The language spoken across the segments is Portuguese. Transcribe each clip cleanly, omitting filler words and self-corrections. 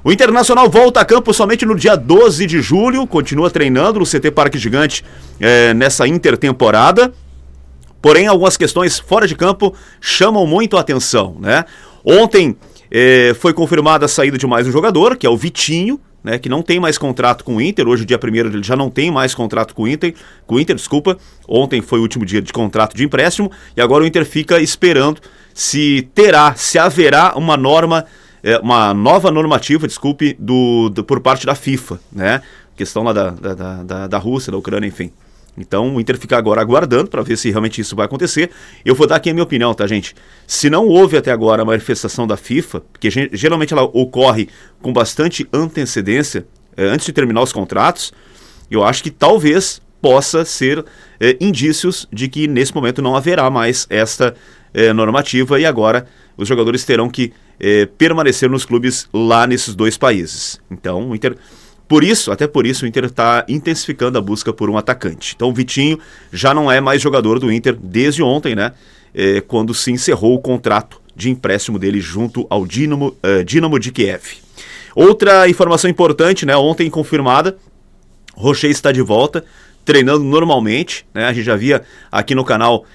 O Internacional volta a campo somente no dia 12 de julho, continua treinando no CT Parque Gigante nessa intertemporada. Porém, algumas questões fora de campo chamam muito a atenção, né? Ontem foi confirmada a saída de mais um jogador, que é o Vitinho, né, que não tem mais contrato com o Inter. Hoje, dia 1º, ele já não tem mais contrato com o Inter, Ontem foi o último dia de contrato de empréstimo e agora o Inter fica esperando se haverá uma nova normativa, por parte da FIFA, né? Questão lá da Rússia, da Ucrânia, enfim. Então o Inter fica agora aguardando para ver se realmente isso vai acontecer. Eu vou dar aqui a minha opinião, tá, gente? Se não houve até agora uma manifestação da FIFA, porque geralmente ela ocorre com bastante antecedência, antes de terminar os contratos, eu acho que talvez possa ser indícios de que nesse momento não haverá mais esta normativa e agora os jogadores terão que permanecer nos clubes lá nesses dois países. Então o Inter... Até por isso, o Inter está intensificando a busca por um atacante. Então o Vitinho já não é mais jogador do Inter desde ontem, né? Quando se encerrou o contrato de empréstimo dele junto ao Dinamo de Kiev. Outra informação importante, né? Ontem confirmada, Rocher está de volta, treinando normalmente, né? A gente já havia aqui no canal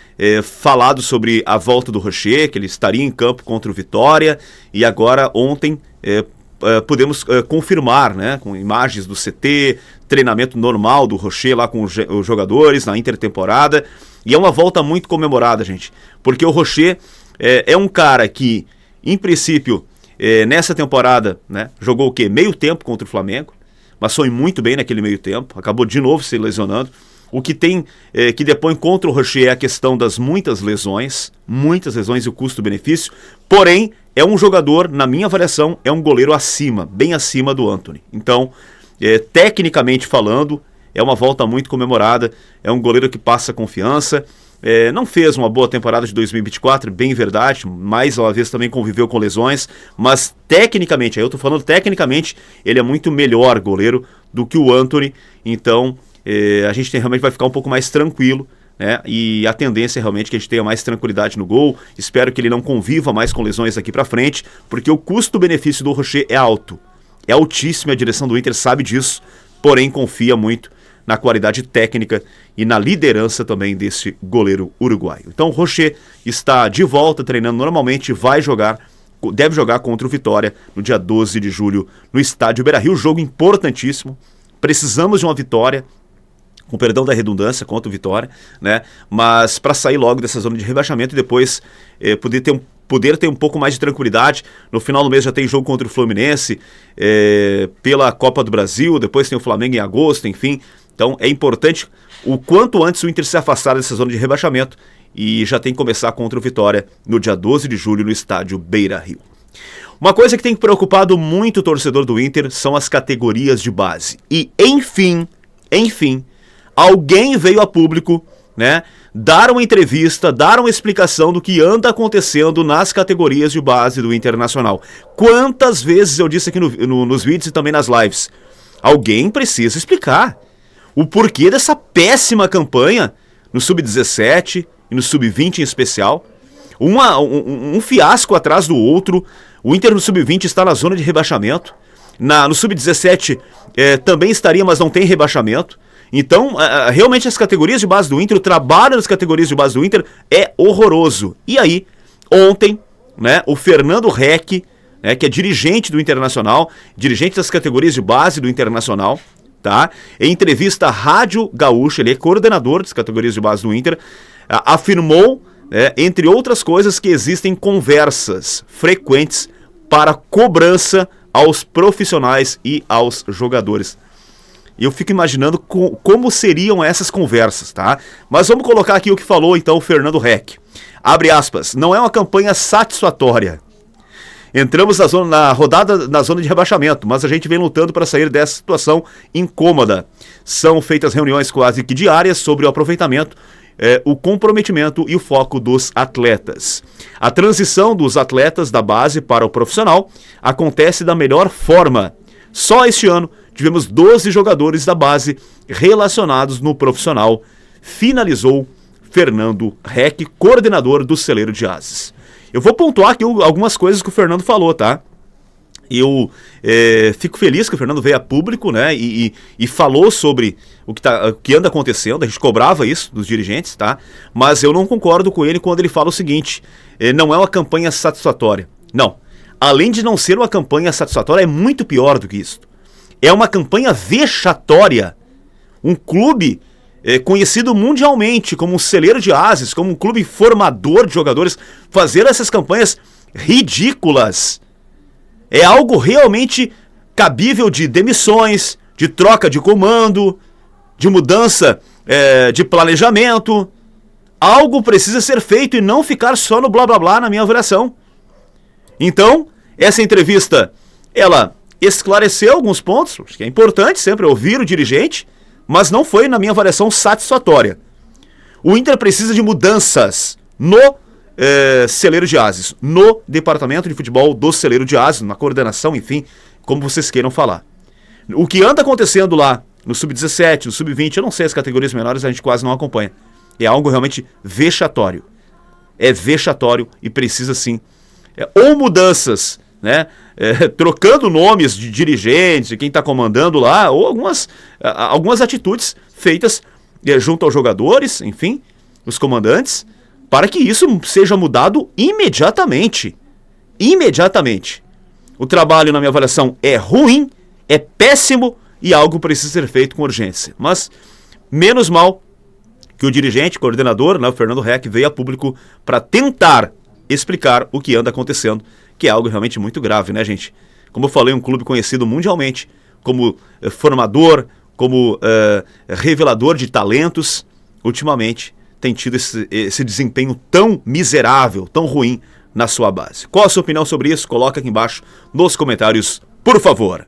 falado sobre a volta do Rocher, que ele estaria em campo contra o Vitória, e agora ontem... podemos confirmar, né, com imagens do CT, treinamento normal do Rocher lá com os jogadores na intertemporada, e é uma volta muito comemorada, gente, porque o Rocher é um cara que, em princípio, nessa temporada, né, jogou o quê? Meio tempo contra o Flamengo, mas foi muito bem naquele meio tempo, acabou de novo se lesionando. O que tem que depõe contra o Rocher é a questão das muitas lesões e o custo-benefício, porém é um jogador, na minha avaliação, é um goleiro bem acima do Antony. Então, tecnicamente falando, é uma volta muito comemorada, é um goleiro que passa confiança, não fez uma boa temporada de 2024, bem verdade, mais uma vez também conviveu com lesões, mas tecnicamente, aí eu tô falando tecnicamente, ele é muito melhor goleiro do que o Antony, então... a gente realmente vai ficar um pouco mais tranquilo, né? E a tendência é realmente que a gente tenha mais tranquilidade no gol. Espero que ele não conviva mais com lesões daqui para frente, porque o custo-benefício do Rocher é alto. É altíssimo, a direção do Inter sabe disso, porém confia muito na qualidade técnica e na liderança também desse goleiro uruguaio. Então o Rocher está de volta, treinando normalmente, deve jogar contra o Vitória no dia 12 de julho no estádio Beira-Rio. Jogo importantíssimo, precisamos de uma vitória, com perdão da redundância, contra o Vitória, né? Mas para sair logo dessa zona de rebaixamento e depois poder ter um pouco mais de tranquilidade. No final do mês já tem jogo contra o Fluminense, pela Copa do Brasil, depois tem o Flamengo em agosto, enfim. Então é importante o quanto antes o Inter se afastar dessa zona de rebaixamento e já tem que começar contra o Vitória no dia 12 de julho no estádio Beira-Rio. Uma coisa que tem preocupado muito o torcedor do Inter são as categorias de base. E enfim, alguém veio a público, né, dar uma entrevista, dar uma explicação do que anda acontecendo nas categorias de base do Internacional. Quantas vezes eu disse aqui nos vídeos e também nas lives, alguém precisa explicar o porquê dessa péssima campanha no Sub-17 e no Sub-20 em especial. Um fiasco atrás do outro. O Inter no Sub-20 está na zona de rebaixamento. No Sub-17 também estaria, mas não tem rebaixamento. Então, realmente as categorias de base do Inter, o trabalho nas categorias de base do Inter é horroroso. E aí, ontem, né, o Fernando Reck, né, que é dirigente do Internacional, dirigente das categorias de base do Internacional, tá? Em entrevista à Rádio Gaúcha, ele é coordenador das categorias de base do Inter, afirmou, entre outras coisas, que existem conversas frequentes para cobrança aos profissionais e aos jogadores. Eu fico imaginando como seriam essas conversas, tá? Mas vamos colocar aqui o que falou, então, o Fernando Reck. Abre aspas, não é uma campanha satisfatória. Entramos na rodada na zona de rebaixamento, mas a gente vem lutando para sair dessa situação incômoda. São feitas reuniões quase que diárias sobre o aproveitamento, o comprometimento e o foco dos atletas. A transição dos atletas da base para o profissional acontece da melhor forma. Só este ano tivemos 12 jogadores da base relacionados no profissional, finalizou Fernando Reck, coordenador do Celeiro de Ases. Eu vou pontuar aqui algumas coisas que o Fernando falou, tá? Eu fico feliz que o Fernando veio a público, né, e falou sobre o que anda acontecendo. A gente cobrava isso dos dirigentes, tá? Mas eu não concordo com ele quando ele fala o seguinte: não é uma campanha satisfatória. Não. Além de não ser uma campanha satisfatória, é muito pior do que isso. É uma campanha vexatória. Um clube conhecido mundialmente como um celeiro de ases, como um clube formador de jogadores, fazer essas campanhas ridículas. É algo realmente cabível de demissões, de troca de comando, de mudança de planejamento. Algo precisa ser feito e não ficar só no blá blá blá, na minha avaliação. Então, essa entrevista, ela esclareceu alguns pontos, que é importante sempre ouvir o dirigente, mas não foi, na minha avaliação, satisfatória. O Inter precisa de mudanças no celeiro de ases, no departamento de futebol do celeiro de ases, na coordenação, enfim, como vocês queiram falar. O que anda acontecendo lá no Sub-17, no Sub-20, eu não sei, as categorias menores a gente quase não acompanha. É algo realmente vexatório. É vexatório e precisa sim, ou mudanças, né, trocando nomes de dirigentes, de quem está comandando lá, ou algumas atitudes feitas junto aos jogadores, enfim, os comandantes, para que isso seja mudado imediatamente. Imediatamente. O trabalho, na minha avaliação, é ruim, é péssimo e algo precisa ser feito com urgência. Mas, menos mal que o dirigente, coordenador, né, o Fernando Reck, veio a público para tentar explicar o que anda acontecendo, que é algo realmente muito grave, né, gente? Como eu falei, um clube conhecido mundialmente como formador, como revelador de talentos, ultimamente tem tido esse desempenho tão miserável, tão ruim na sua base. Qual a sua opinião sobre isso? Coloca aqui embaixo nos comentários, por favor.